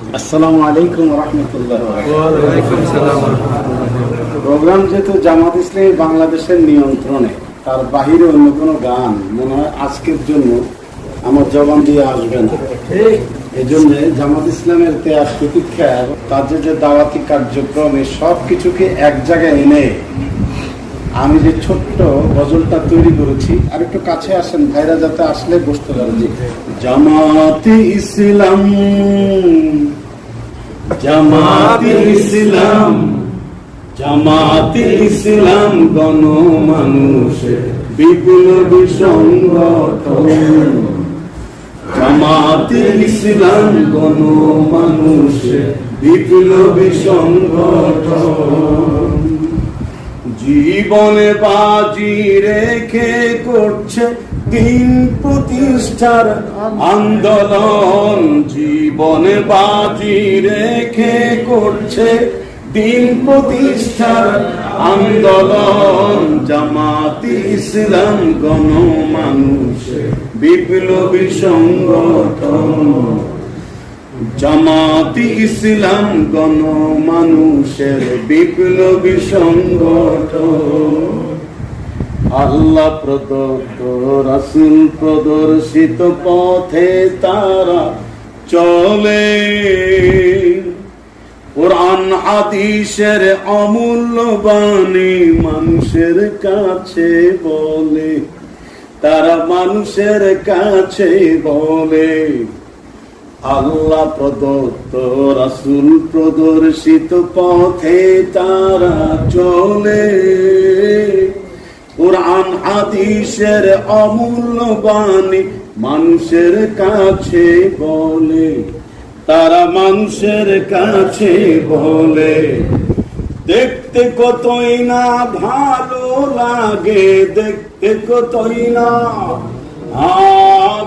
আসসালামু আলাইকুম রহমতুল্লাহ। ওয়ালাইকুম সালাম। প্রোগ্রাম যেহেতু জামাত ইসলামী বাংলাদেশের নিয়ন্ত্রণে, তার বাহিরে অন্য কোনো গান মনে হয় আজকের জন্য আমার জবান দিয়ে আসবে না। এই জন্য জামাত ইসলামের ত্যাগ প্রতীক্ষা এবং তাদের যে দাওয়াতি কার্যক্রম এই সব কিছুকে এক জায়গায় এনে আমি যে ছোট্ট গজলটা তৈরি করেছি, আর একটু কাছে আসেন ভাইরা, যাতে আসলে বসতে পারে। যে জামাতে ইসলাম, জামাতে ইসলাম, জামাতে ইসলাম গণমানুষের বিপ্লবী সংগঠন। জামাতে ইসলাম গণমানুষের বিপ্লবী সংগঠন। জীবনে বাজি রেখে করছে দিন প্রতিষ্ঠার আন্দোলন। জীবনে বাজি রেখে করছে দিন প্রতিষ্ঠার আন্দোলন। জামাতে ইসলাম গণমানুষের বিপ্লবী সংগঠন। জামাতে ইসলাম গণমানুষের বিপ্লবী সংগঠন। আল্লাহ প্রদত্ত রাসূল প্রদর্শিত পথে তারা চলে। কোরআন হাদিসের অমূল্য বাণী মানুষের কাছে বলে, তারা মানুষের কাছে বলে। আল্লাহ প্রদত্ত রাসূল প্রদর্শিত পথে তারা চলে। কোরআন হাদিসের অমূল্য বাণী মানুষের কাছে বলে, তারা মানুষের কাছে বলে। দেখতে কতই না ভালো লাগে, দেখতে কতই না,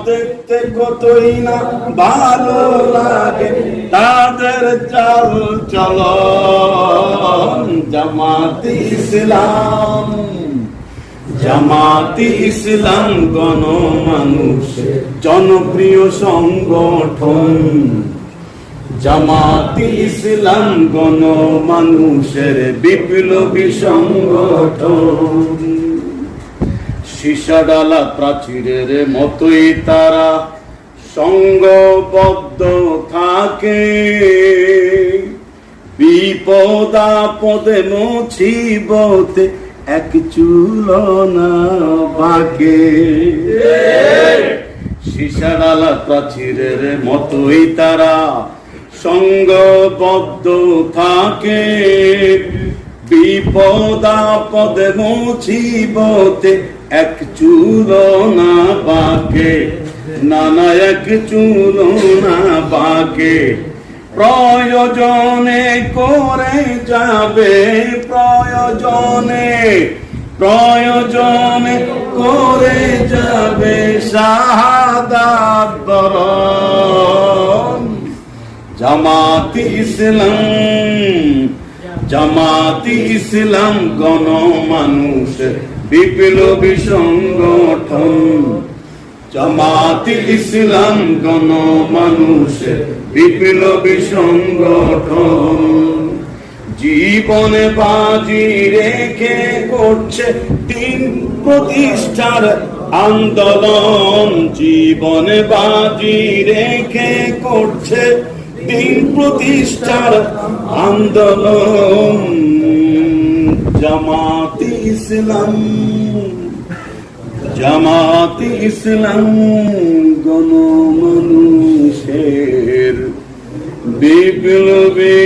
দেখতে কতই না ভালো লাগে তাদের চাল চলন। জামাতে ইসলাম, জামাতে ইসলাম গণমানুষের জনপ্রিয় সংগঠন। জামাতে ইসলাম গণমানুষের বিপ্লবী সংগঠন। সীসাডালা প্রাচীরের মতোই তারা সংঘবদ্ধ থাকে। বিপদ আপদে মুসিবতে এক চুল না বাঁকে। সীসাডালা প্রাচীরের মতোই তারা সংঘবদ্ধ থাকে। বিপদ আপদে মুসিবতে এক চুল না বাঁকে, নানা এক চুল না বাঁকে। প্রয়োজনে করে যাবে, প্রয়োজনে, প্রয়োজনে করে যাবে শাহাদাত বরণ। জামাতে ইসলাম, জামাতে ইসলাম গণমানুষের বিপ্লবী সংগঠন। জামাতে ইসলাম গণমানুষের বিপ্লবী সংগঠন। জীবনে বাজি রেখে করছে দিন প্রতিষ্ঠার আন্দোলন। জীবনে বাজি রেখে করছে দিন প্রতিষ্ঠার আন্দোলন। জামাতে ইসলাম, জামাতে ইসলাম গণমানুষের বিপ্লবী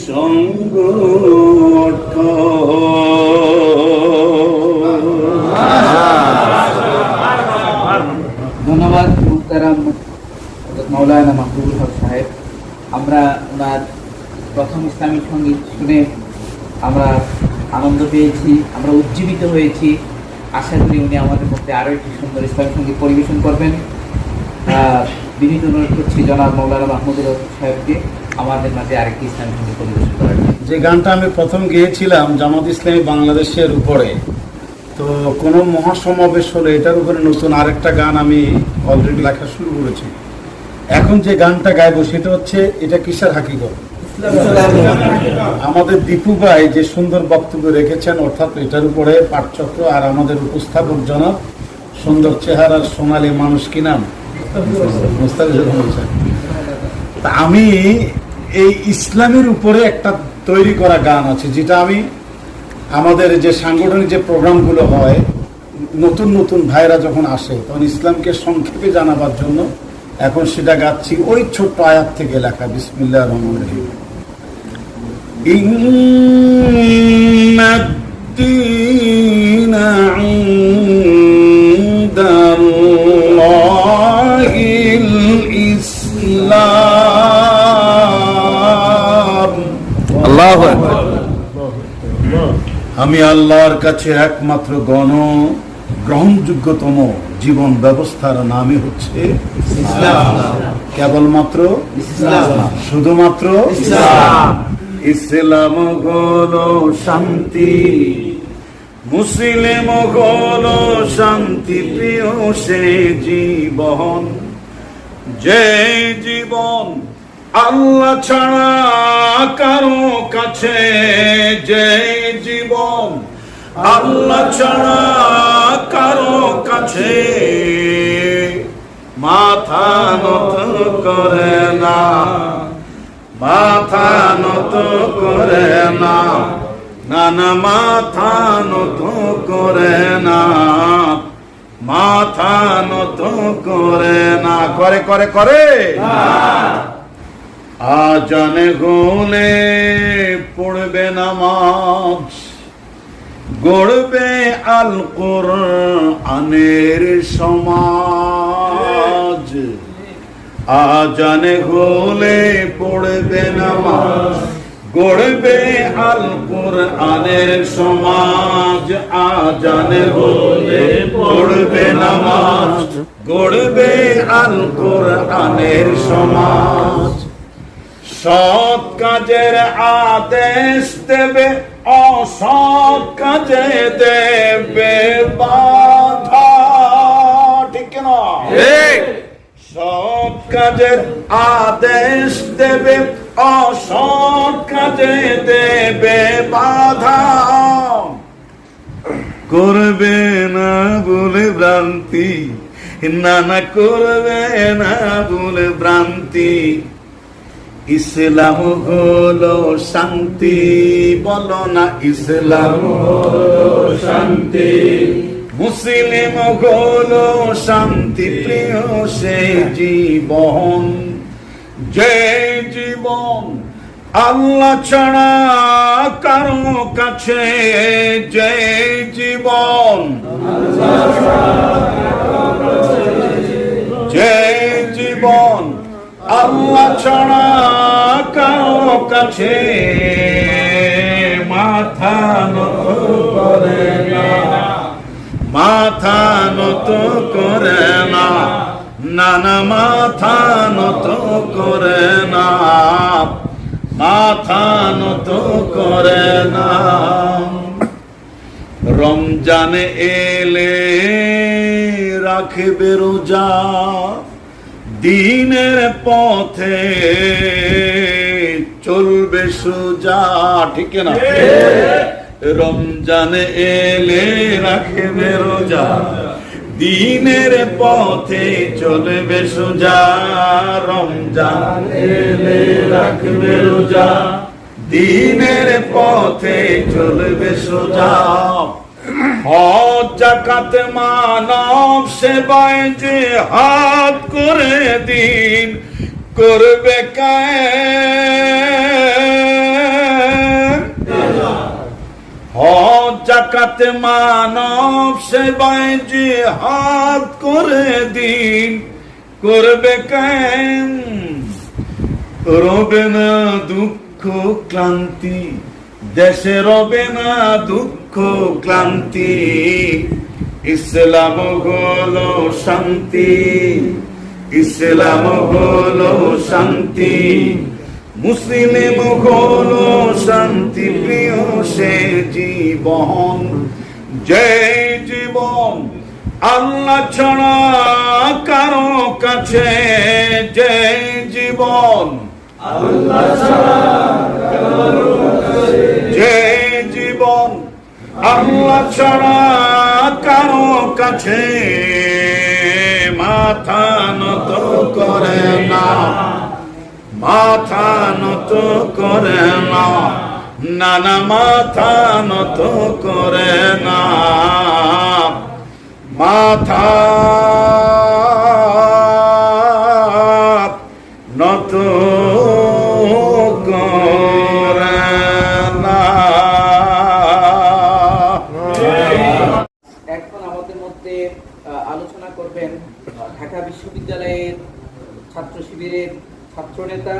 সংগঠন। ধন্যবাদ মুহতারাম মাওলানা মাহবুবুল হক সাহেব। আমরা ওনার প্রথম ইসলামিক সঙ্গীত শুনে আমরা আনন্দ পেয়েছি, আমরা উজ্জীবিত হয়েছি। আশা করি উনি আমাদের মধ্যে আরও একটি সুন্দর ইসলামিক সঙ্গীত পরিবেশন করবেন। বিনীত অনুরোধ করছি জনাব মাওলানা মাহমুদুল হক সাহেবকে আমাদের মাঝে আরেকটি ইসলামিক সঙ্গীত পরিবেশন করার জন্য। যে গানটা আমি প্রথম গেয়েছিলাম জামাত ইসলামী বাংলাদেশের উপরে, তো কোনো মহাসমাবেশ হলে এটার উপরে নতুন আরেকটা গান আমি অলরেডি লেখা শুরু করেছি। এখন যে গানটা গাইবো সেটা হচ্ছে, এটা কিসের হাকিকত? আমাদের দীপু ভাই যে সুন্দর বক্তব্য রেখেছেন, অর্থাৎ এটার উপরে পাঠচক্র আর আমাদের উপস্থাপক জনাব সুন্দর চেহারার সোনালী মানুষ, কি নাম? মুস্তাফিজুর রহমান সাহেব। তা আমি এই ইসলামের উপরে একটা তৈরি করা গান আছে, যেটা আমি আমাদের যে সাংগঠনিক যে প্রোগ্রামগুলো হয়, নতুন নতুন ভাইরা যখন আসে তখন ইসলামকে সংক্ষেপে জানাবার জন্য এখন সেটা গাচ্ছি। ওই ছোট্ট আয়াত থেকে লেখা, বিসমিল্লাহির রহমানির রহিম। ইন্নাদ-দীনা ইনদাল্লাহিল ইসলাম। আল্লাহু আকবার। আমি আল্লাহর কাছে একমাত্র গ্রহণযোগ্যতম জীবন ব্যবস্থার নামে হচ্ছে ইসলাম। কেবলমাত্র ইসলাম, শুধুমাত্র ইসলাম। ইসলাম হলো শান্তি, মুসলিম হলো শান্তি প্রিয় সে জীবন, যে জীবন আল্লাহ ছাড়া কারো কাছে, যে জীবন আল্লাহ ছাড়া কারো কাছে মাথা নত করে না, মাথা নত করে না, না না মাথা নত করে না, মাথা নত করে না। করে করে করে আজানে গোলে পড়বে নামাজ, গড়বে আল কোরআনের সমাজ। আজানে গোলে পড়বে নামাজ, গড়বে আল কোরআনের সমাজ। আজানে গোলে পড়বে নামাজ, গড়বে আল কোরআনের সমাজ। সৎ কাজের আদেশ দেবে, অসৎ কাজে দেবে বাধা, ঠিক না? সৎ কাজের আদেশ দেবে, অসৎ কাজে দেবে বাধা। করবে না বলে ভ্রান্তি, না না করবে না বলে ভ্রান্তি। ইসলাম হলো শান্তি, বলো না ইসলাম হলো শান্তি। মুসলিম হলো শান্তি প্রিয় সে জীবন, যে জীবন আল্লাহ ছাড়া কারো কাছে, যে জীবন যে জীবন আল্লাহ ছাড়া কারো কাছে মাথা নত করে না, মাথা নত করে না, না না মাথা নত করে না, মাথা নত করে না। রমজানে এলে রাখবে রোজা, দিনের পথে চলবে সোজা, ঠিক না? রমজানে এলে রাখবে রোজা, দিনের পথে চলবে সোজা। রমজান এলে রাখবে রোজা, দিনের পথে চলবে সোজা। হজ যাকাত মানব সেবায় যে হাত করে দিন করবে কায়েম। হজ যাকাত মানব সেবায় যে হাত করে দিন করবে কায়েম। রবে না দুঃখ ক্লান্তি, দেশে রবে না দুঃখ ক্লান্তি। ইসলাম হলো শান্তি, ইসলাম হলো শান্তি। মুসলিম হলো শান্তি প্রিয় সে জীবন, যে জীবন আল্লাহ ছাড়া কারো কাছে যে জীবন, যে জীবন আল্লাহ ছাড়া কারো কাছে মাথা নত করে না, মাথা নত করে না, নানা মাথা নত করে না, মাথা নত করে না। এখন আমাদের মধ্যে আলোচনা করবেন ঢাকা বিশ্ববিদ্যালয়ের ছাত্র শিবিরের ছাত্রনেতা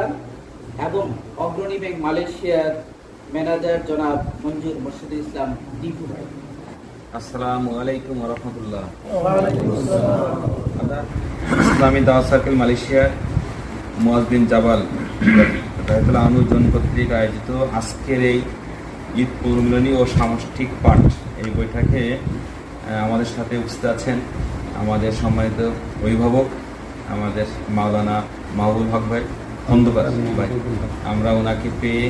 এবং অগ্রণী ব্যাংক মালয়েশিয়ার ম্যানেজার জনাব মঞ্জুর মোর্শেদুল ইসলাম দীপু ভাই। আসসালামু আলাইকুম ওয়া রাহমাতুল্লাহ। ইসলামী দাওয়াত সার্কেল মালয়েশিয়া মুয়াজ বিন জাবাল রাহিমাহুল্লাহ আনুজন কর্তৃক আয়োজিত আজকের এই ঈদ পুনর্মিলনী ও সামষ্টিক পাঠ এই বৈঠকে আমাদের সাথে উপস্থিত আছেন আমাদের সম্মানিত অভিভাবক আমাদের মাওলানা মাহবুব হক ভাই খন্দকার ভাই। আমরা ওনাকে পেয়ে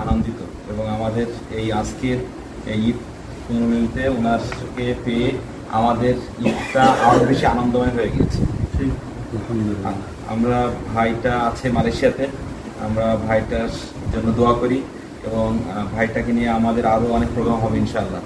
আনন্দিত এবং আমাদের এই আজকের এই ঈদ পুনর্মিলনীতে ওনাকে পেয়ে আমাদের ঈদটা আরও বেশি আনন্দময় হয়ে গেছে। আমরা ভাইটা আছে মালয়েশিয়াতে, আমরা ভাইটার জন্য দোয়া করি এবং ভাইটাকে নিয়ে আমাদের আরও অনেক প্রোগ্রাম হবে ইনশাআল্লাহ।